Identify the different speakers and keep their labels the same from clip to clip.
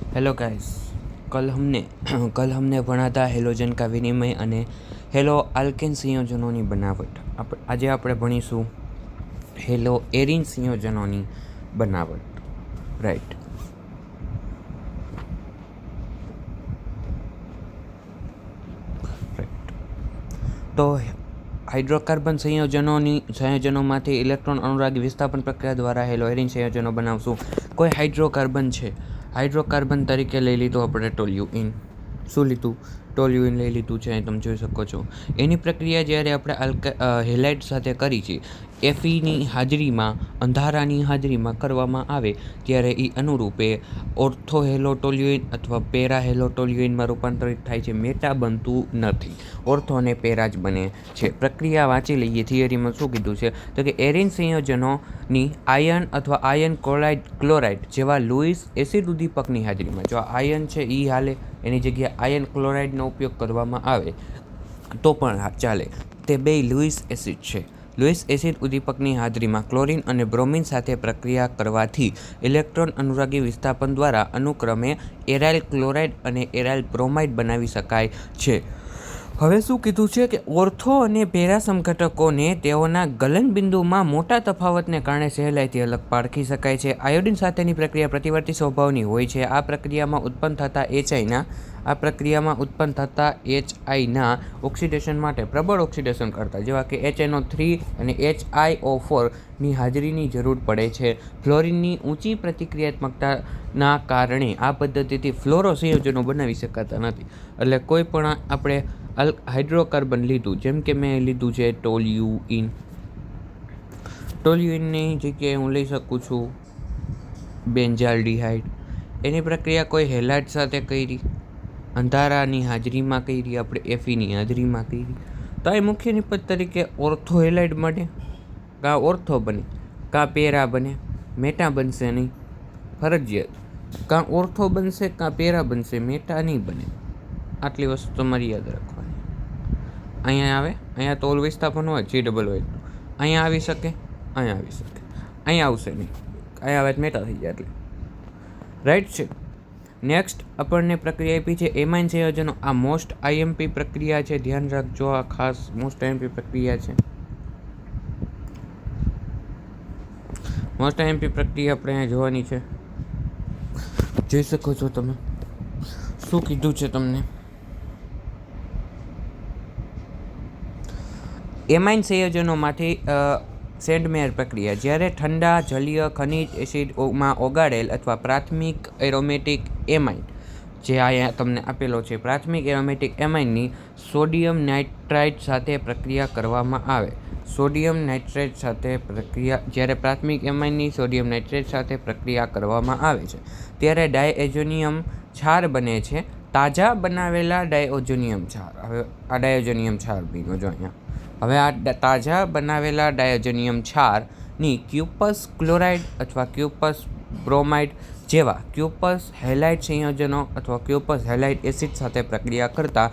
Speaker 1: Hello guys. कल हमने भणा था हेलोजन का विनिमय અને હેલો આલ્કેન સંયોજનોની બનાવટ। આજે આપણે ભણીશું હેલો એરિન સંયોજનોની બનાવટ। રાઈટ। તો હાઇડ્રોકાર્બન સંયોજનોમાંથી ઇલેક્ટ્રોન અનુરાગી વિસ્થાપન પ્રક્રિયા દ્વારા હેલો એરિન સંયોજનો બનાવશું। કોઈ હાઇડ્રોકાર્બન છે, હાઇડ્રોકાર્બન તરીકે લઈ લીધું આપણે ટોલ્યુઇન। શું લીધું? ટોલ્યુઇન લઈ લીધું છે, તમે જોઈ શકો છો। એની પ્રક્રિયા જ્યારે આપણે હેલાઇડ સાથે કરી છે, એફીની હાજરીમાં, અંધારાની હાજરીમાં કરવામાં આવે ત્યારે એ અનુરૂપે ઓર્થોહેલોટોલ્યુઇન અથવા પેરાહેલોટોલ્યુઇનમાં રૂપાંતરિત થાય છે। મેટા બનતું નથી, ઓર્થો અને પેરા જ બને છે। પ્રક્રિયા વાંચી લઈએ, થિયરીમાં શું કીધું છે તો કે એરિન સંયોજનોની આયન અથવા આયન ક્લોરાઇડ જેવા લુઇસ એસિડ ઉદ્દીપકની હાજરીમાં, જો આયન છે એ હાલે, એની જગ્યાએ આયન ક્લોરાઇડનો ઉપયોગ કરવામાં આવે તો પણ ચાલે। તે બે લુઇસ એસિડ છે। લુઇસ એસિડ ઉદ્દીપકની હાજરીમાં ક્લોરિન અને બ્રોમિન સાથે પ્રક્રિયા કરવાથી ઇલેક્ટ્રોન અનુરાગી વિસ્થાપન દ્વારા અનુક્રમે એરાઇલ ક્લોરાઇડ અને એરાઇલ બ્રોમાઇડ બનાવી શકાય છે। હવે શું કીધું છે કે ઓર્થો અને પેરા સમઘટકોને તેઓના ગલનબિંદુમાં મોટા તફાવતને કારણે સહેલાઈથી અલગ પારખી શકાય છે। આયોડિન સાથેની પ્રક્રિયા પ્રતિવર્તી સ્વભાવની હોય છે। આ પ્રક્રિયામાં ઉત્પન્ન થતા HIના ઓક્સિડેશન માટે પ્રબળ ઓક્સિડેશન કરતા જેવા કે HNO3 અને HiO4 ની હાજરીની જરૂર પડે છે। ફ્લોરિનની ઊંચી પ્રતિક્રિયાત્મકતાના કારણે આ પદ્ધતિથી ફ્લોરો સંયોજનો બનાવી શકાતા નથી। એટલે કોઈ પણ આપણે હાઇડ્રોકાર્બન લીધું, જેમ કે મેં લીધું છે ટોલ્યુઇન, ટોલ્યુઇનની જગ્યાએ હું લઈ શકું છું બેન્ઝાલ્ડિહાઇડ। એની પ્રક્રિયા કોઈ હેલાઇડ સાથે કરી, અંધારાની હાજરીમાં કરી, આપણે એફીની હાજરીમાં કરી, તો એ મુખ્ય નિપજ તરીકે ઓર્થો હેલાઇડ બને, કાં ઓર્થો બને, કાં પેરા બને, મેટા બનશે નહીં ફરજિયાત, કાં ઓર્થો બનશે કાં પેરા બનશે, મેટા નહીં બને। આટલી વસ્તુ તમારી યાદ રાખવાની। અહીંયા આવે, અહીંયા તો ઓલ વિસ્થાપન હોય GOO, અહીંયા આવી શકે, અહીંયા આવી શકે, અહીંયા આવશે નહીં, અહીંયા આવે મેટા થઈ જાય એટલે રાઈટ છે। નેક્સ્ટ આપણને પ્રક્રિયા આપી છે એમાઇન સંયોજનો। આ મોસ્ટ આઈએમપી પ્રક્રિયા છે, ધ્યાન રાખજો, આ ખાસ મોસ્ટ આઈએમપી પ્રક્રિયા છે। મોસ્ટ આઈએમપી પ્રક્રિયા આપણે અહીંયા જોવાની છે, જોઈ શકો છો તમે। શું કીધું છે તમને? એમાઇન સંયોજનોમાંથી સેન્ડમેયર પ્રક્રિયા, જ્યારે ઠંડા જલીય ખનિજ એસિડમાં ઓગાળેલ અથવા પ્રાથમિક એરોમેટિક એમાઇન, જે અહીંયા તમને આપેલો છે, પ્રાથમિક એરોમેટિક એમાઇનની સોડિયમ નાઇટ્રાઇટ સાથે પ્રક્રિયા કરવામાં આવે। સોડિયમ નાઇટ્રેટ સાથે પ્રક્રિયા, જ્યારે પ્રાથમિક એમાઇનની સોડિયમ નાઇટ્રેટ સાથે પ્રક્રિયા કરવામાં આવે છે ત્યારે ડાયએઝોનિયમ ક્ષાર બને છે, તાજા બનાવેલા ડાયઝોનિયમ ક્ષાર। હવે આ ડાયઝોનિયમ ક્ષાર બીનો જો અહીંયા, હવે આ તાજા બનાવેલા ડાયઝોનિયમ ક્ષારની ક્યુપસ ક્લોરાઇડ અથવા ક્યુપસ બ્રોમાઇડ જેવા ક્યુપસ હેલાઇડ સંયોજનો અથવા ક્યુપસ હેલાઇડ એસિડ સાથે પ્રક્રિયા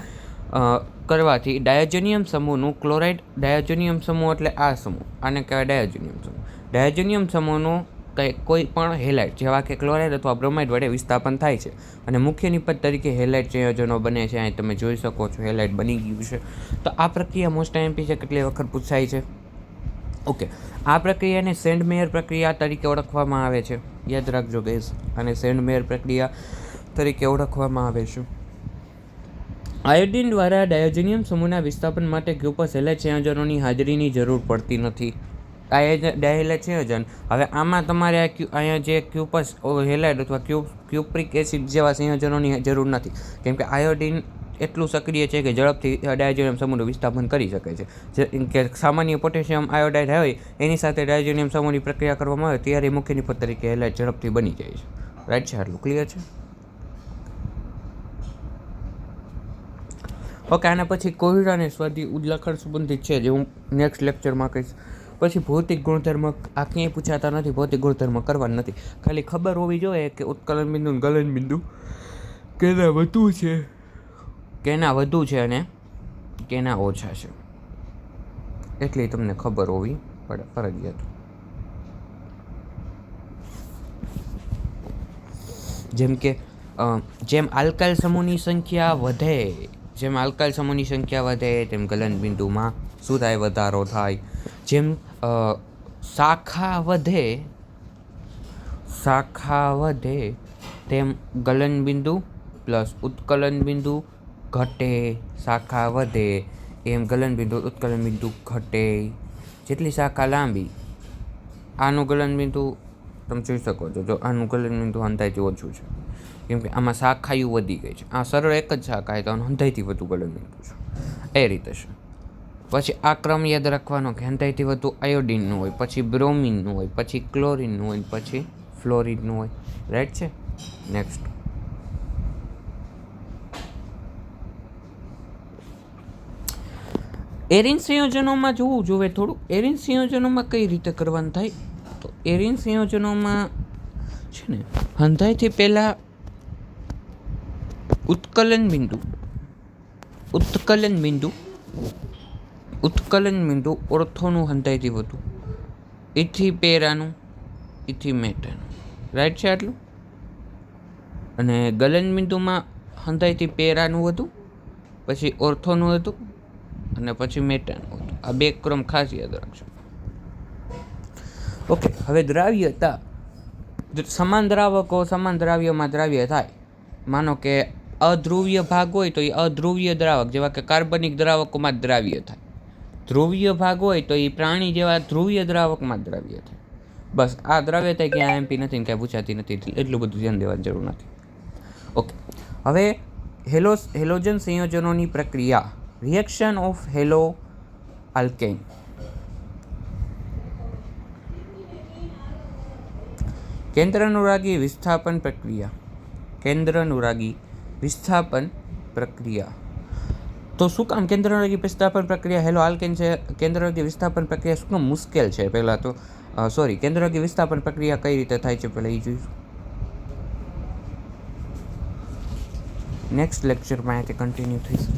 Speaker 1: કરવાથી ડાયઝોનિયમ સમૂહનું ક્લોરાઇડ, ડાયઝોનિયમ સમૂહ એટલે આ સમૂહ, આને કહેવાય ડાયઝોનિયમ સમૂહ। ડાયઝોનિયમ સમૂહનું કોઈ પણ હેલાઇડ જેવા કે ક્લોરાઇડ અથવા બ્રોમાઇડ વડે વિસ્થાપન થાય છે અને મુખ્ય નિપજ તરીકે હેલાઇડ સંયોજનો બને છે। અહીં તમે જોઈ શકો છો હેલાઇડ બની ગયું છે। તો આ પ્રક્રિયા મોસ્ટ આઈએમપી છે, કેટલી વખત પૂછાય છે। ઓકે, આ પ્રક્રિયાને સેન્ડમેયર પ્રક્રિયા તરીકે ઓળખવામાં આવે છે, યાદ રાખજો ગાઈઝ, અને સેન્ડમેયર પ્રક્રિયા તરીકે ઓળખવામાં આવે છે। આયોડિન દ્વારા ડાયઝોનિયમ સમૂહના વિસ્થાપન માટે ક્યુપસ હેલાઇડ સંયોજનોની હાજરીની જરૂર પડતી નથી। ડાયહેલાઇડ સંયોજન, હવે આમાં તમારે અહીંયા જે ક્યુપસ હેલાઇડ અથવા ક્યુપ્રિક એસિડ જેવા સંયોજનોની જરૂર નથી, કેમ કે આયોડિન એટલું સક્રિય છે કે ઝડપથી ડાયઝોનિયમ સમૂહનું વિસ્થાપન કરી શકે છે। જે કે સામાન્ય પોટેશિયમ આયોડાઇડ હોય એની સાથે ડાયઝોનિયમ સમૂહની પ્રક્રિયા કરવામાં આવે ત્યારે મુખ્ય નિપજ તરીકે હેલાઇડ ઝડપથી બની જાય છે। રાઈટ છે, આટલું ક્લિયર છે? ઓકે, આના પછી કોહિર અને સ્વાદી ઉદલખન સંબંધિત છે, જે હું નેક્સ્ટ લેક્ચરમાં કહીશ। પછી ભૌતિક ગુણધર્મ, આ ક્યાંય પૂછાતા નથી, ભૌતિક ગુણધર્મ કરવાના નથી, ખાલી ખબર હોવી જોઈએ કે ઉત્કલન બિંદુ અને ગલન બિંદુ કેના વધુ છે અને કેના ઓછા છે, એટલી તમને ખબર હોવી પડે ફરજિયાત। જેમ કે જેમ આલ્કાઇલ સમૂહની સંખ્યા વધે તેમ ગલનબિંદુમાં શું થાય? વધારો થાય. જેમ શાખા વધે તેમ ગલનબિંદુ પ્લસ ઉત્કલન બિંદુ ઘટે. શાખા વધે એમ ગલનબિંદુ ઉત્કલન ઘટે. જેટલી શાખા લાંબી, આનું ગલનબિંદુ તમે જોઈ શકો છો, જો આનું ગલનબિંદુ હંધાઈથી ઓછું છે, કેમ કે આમાં શાખાઓ વધી ગઈ છે. આ સરળ એક જ શાખા તો આનું હંધાઈથી વધુ ગલનબિંદુ છે. એ રીતે છે. પછી આ ક્રમ યાદ રાખવાનો કે હંધાઈથી વધુ આયોડિનનું હોય, પછી બ્રોમિનનું હોય, પછી ક્લોરિનનું હોય, પછી ફ્લોરિનનું હોય. રાઈટ છે. નેક્સ્ટ, એરિન સંયોજનોમાં જોવું જોઈએ થોડું. એરિન સંયોજનોમાં કઈ રીતે કરવાનું થાય? તો એરિન સંયોજનોમાં છે ને, હંધાઈથી પહેલાં ઉત્કલન બિંદુ ઓર્થોનું હંધાઈથી વધુ, એથી પેરાનું, એથી મેટાનું. રાઈટ છે આટલું? અને ગલન બિંદુમાં હંધાઈથી પેરાનું વધુ, પછી ઓર્થોનું હતું, અને પછી મેટાનું હતું. આ બે ક્રમ ખાસ યાદ રાખજો. ઓકે, હવે દ્રાવ્યતા. સમાન દ્રાવકો સમાન દ્રાવ્યમાં દ્રાવ્ય થાય. માનો કે અધ્રુવીય ભાગ હોય તો એ અધ્રુવીય દ્રાવક જેવા કે કાર્બનિક દ્રાવકોમાં દ્રાવ્ય થાય. ધ્રુવીય ભાગ હોય તો એ પ્રાણી જેવા ધ્રુવીય દ્રાવકમાં દ્રાવ્ય થાય. બસ આ દ્રાવ્ય થાય કે આ એમપી નથી, ક્યાંય પૂછાતી નથી, એટલું બધું ધ્યાન દેવાની જરૂર નથી. ઓકે, હવે હેલોજન સંયોજનોની પ્રક્રિયા. Reaction of haloalkane. કેન્દ્રાનુરાગી વિસ્થાપન પ્રક્રિયા. તો શું કામ કેન્દ્રાનુરાગી વિસ્થાપન પ્રક્રિયા હેલો આલ્કેન છે? કેન્દ્રાનુરાગી વિસ્થાપન પ્રક્રિયા શું કામ મુશ્કેલ છે? પહેલાં તો કેન્દ્રાનુરાગી વિસ્થાપન પ્રક્રિયા કઈ રીતે થાય છે પહેલાં એ જોઈશું. નેક્સ્ટ લેક્ચરમાં અહીંયાથી કન્ટિન્યુ થઈશું.